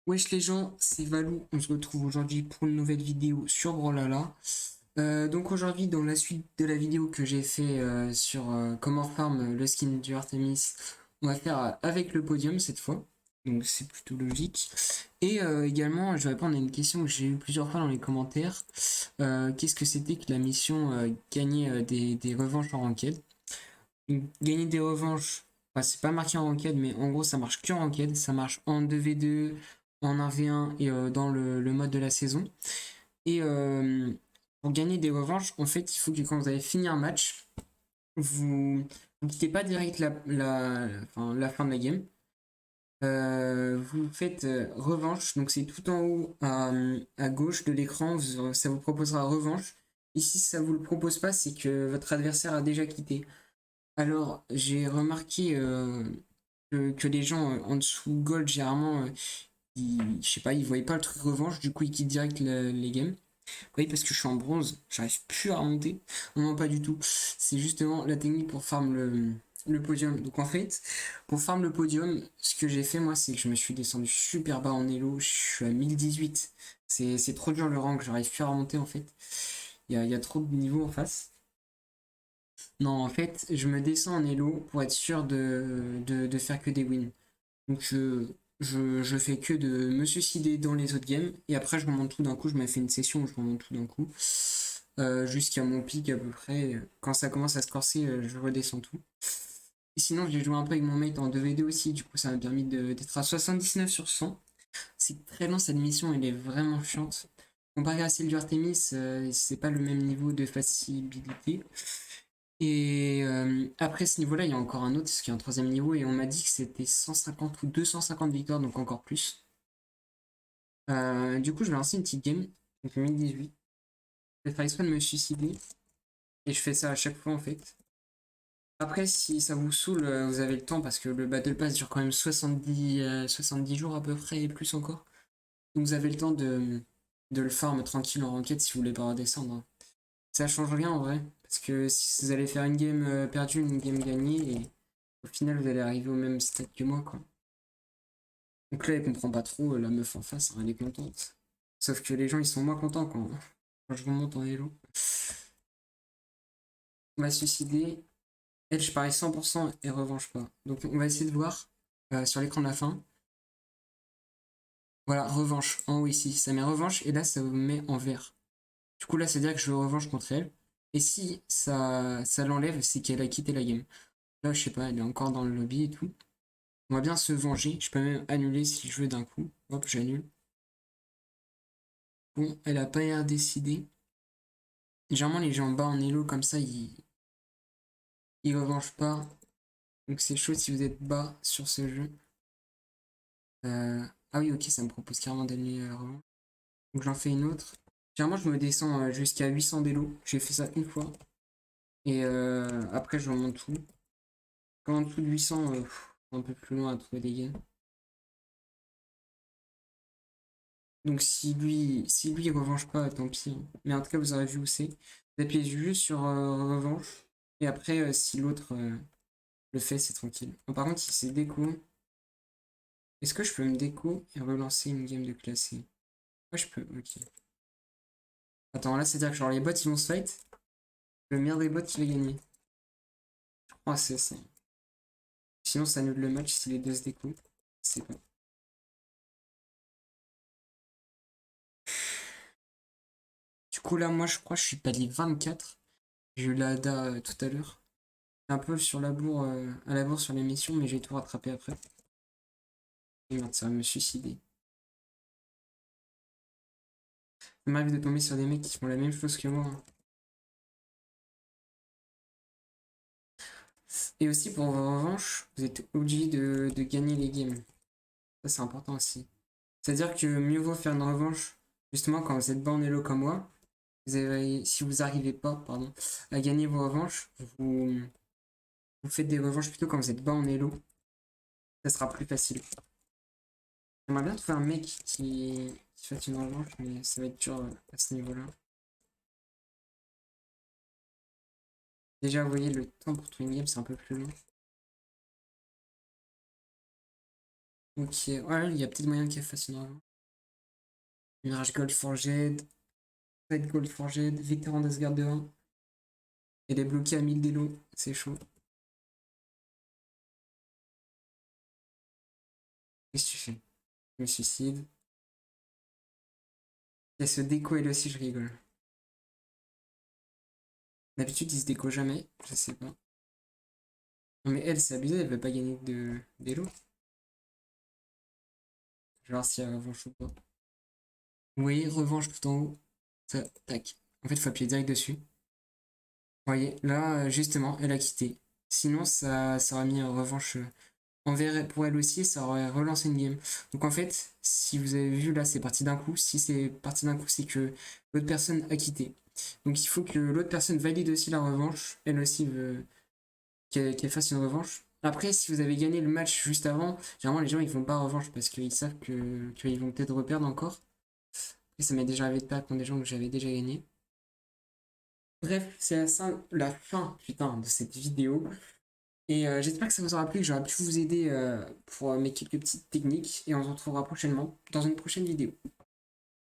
Wesh les gens, c'est Valou, on se retrouve aujourd'hui pour une nouvelle vidéo sur Brawlhalla. Donc aujourd'hui, dans la suite de la vidéo que j'ai fait sur comment farm le skin du Artemis, on va faire avec le podium cette fois, donc c'est plutôt logique. Et également, je vais répondre à une question que j'ai eu plusieurs fois dans les commentaires. Qu'est-ce que c'était que la mission gagner des revanches en ranked? Donc, gagner des revanches, enfin, c'est pas marqué en ranked, mais en gros ça marche que en ranked, ça marche en 2v2, en 1v1 et dans le mode de la saison. Et pour gagner des revanches, en fait, il faut que quand vous avez fini un match, vous ne quittez pas direct la fin de la game. Vous faites revanche, donc c'est tout en haut à gauche de l'écran, ça vous proposera revanche. Ici, si ça vous le propose pas, c'est que votre adversaire a déjà quitté. Alors, j'ai remarqué que les gens en dessous Gold, généralement, je sais pas, ils voyaient pas le truc revanche, du coup ils quittent direct les games. Oui, parce que je suis en bronze, j'arrive plus à remonter. Non, pas du tout. C'est justement la technique pour farm le podium. Donc en fait, pour farm le podium, ce que j'ai fait moi, c'est que je me suis descendu super bas en elo. Je suis à 1018. C'est trop dur le rank, j'arrive plus à remonter en fait. Il y a trop de niveaux en face. Non, en fait, je me descends en elo pour être sûr de faire que des wins. Donc je fais que de me suicider dans les autres games et après je remonte tout d'un coup, je me fais une session où je remonte tout d'un coup jusqu'à mon pic à peu près. Quand ça commence à se corser, je redescends tout. Et sinon j'ai joué un peu avec mon mate en 2v2 aussi, du coup ça m'a permis d'être à 79 sur 100. C'est très lent cette mission, elle est vraiment chiante. Comparé à celle du Artemis, c'est pas le même niveau de facilité. Et après ce niveau-là, il y a encore un autre, parce qu'il y a un troisième niveau, et on m'a dit que c'était 150 ou 250 victoires, donc encore plus. Du coup, je vais lancer une petite game, donc 1018. Je vais faire exprès de me suicider, et je fais ça à chaque fois en fait. Après, si ça vous saoule, vous avez le temps, parce que le Battle Pass dure quand même 70 jours à peu près, et plus encore. Donc vous avez le temps de le farm tranquille en ranked si vous voulez pas redescendre, hein. Ça change rien en vrai, parce que si vous allez faire une game perdue, une game gagnée, et au final vous allez arriver au même stade que moi, quoi. Donc là, elle comprend pas trop la meuf en face, hein, elle est contente. Sauf que les gens ils sont moins contents quand je remonte en hello. On va se suicider. Elle, je parie 100% et revanche pas. Donc on va essayer de voir sur l'écran de la fin. Voilà, revanche en haut ici. Ça met revanche et là ça vous met en vert. Du coup là, c'est à dire que je veux revanche contre elle. Et si ça l'enlève, c'est qu'elle a quitté la game. Là, je sais pas, elle est encore dans le lobby et tout. On va bien se venger. Je peux même annuler si je veux d'un coup. Hop, j'annule. Bon, elle a pas l'air décidée. Généralement, les gens bas en elo comme ça, ils revengent pas. Donc c'est chaud si vous êtes bas sur ce jeu. Ah oui, ok, ça me propose carrément d'annuler la revanche. Donc j'en fais une autre. Généralement, je me descends jusqu'à 800 d'élo. J'ai fait ça une fois. Et après, je remonte tout. Quand en dessous de 800, un peu plus loin à trouver des gains. Donc si lui il revanche pas, tant pis, hein. Mais en tout cas, vous aurez vu où c'est. Vous appuyez juste sur revanche. Et après, si l'autre le fait, c'est tranquille. Bon, par contre, si c'est déco, est-ce que je peux me déco et relancer une game de classé? Ouais, je peux, ok. Attends, là, c'est-à-dire que genre les bots ils vont se fight. Le meilleur des bots qui va gagner. Oh, c'est ça. Sinon, ça annule le match si les deux se déco. C'est pas. Du coup, là, moi, je crois que je suis palier 24. J'ai eu la ADA tout à l'heure. Un peu sur la bourre, à la bourre sur l'émission, mais j'ai tout rattrapé après. Et merde, ça va me suicider. Ça m'arrive de tomber sur des mecs qui font la même chose que moi, hein. Et aussi, pour vos revanches, vous êtes obligé de gagner les games. Ça, c'est important aussi. C'est-à-dire que mieux vaut faire une revanche, justement, quand vous êtes bas en elo comme moi. Si vous n'arrivez pas, pardon, à gagner vos revanches, vous faites des revanches plutôt quand vous êtes bas en elo. Ça sera plus facile. J'aimerais bien trouver un mec qui fasse une revanche, mais ça va être dur à ce niveau-là. Déjà, vous voyez, le temps pour trouver une game, c'est un peu plus long. Ok, ouais, il y a peut-être moyen qu'elle fasse une revanche. Mirage Gold Forged, Red Gold Forged, Vétéran d'Asgard de 1. Elle est bloquée à 1000 d'élo, c'est chaud. Qu'est-ce que tu fais? Je me suicide. Elle se déco elle aussi, je rigole. D'habitude, ils se déco jamais, je sais pas. Non mais elle, c'est abusé, elle veut pas gagner d'élo. Je vais voir si elle revanche ou pas. Oui, revanche tout en haut. Ça, tac. En fait, il faut appuyer direct dessus. Vous voyez, là, justement, elle a quitté. Sinon, ça aurait mis en revanche envers pour elle aussi, ça aurait relancé une game. Donc en fait, si vous avez vu là, c'est parti d'un coup. Si c'est parti d'un coup, c'est que l'autre personne a quitté. Donc il faut que l'autre personne valide aussi la revanche. Elle aussi veut qu'elle fasse une revanche. Après, si vous avez gagné le match juste avant, généralement les gens ils font pas revanche parce qu'ils savent qu'ils vont peut-être reperdre encore. Et ça m'est déjà arrivé de perdre contre des gens que j'avais déjà gagné. Bref, c'est la fin putain, de cette vidéo. Et j'espère que ça vous aura plu, que j'aurai pu vous aider pour mes quelques petites techniques. Et on se retrouvera prochainement dans une prochaine vidéo.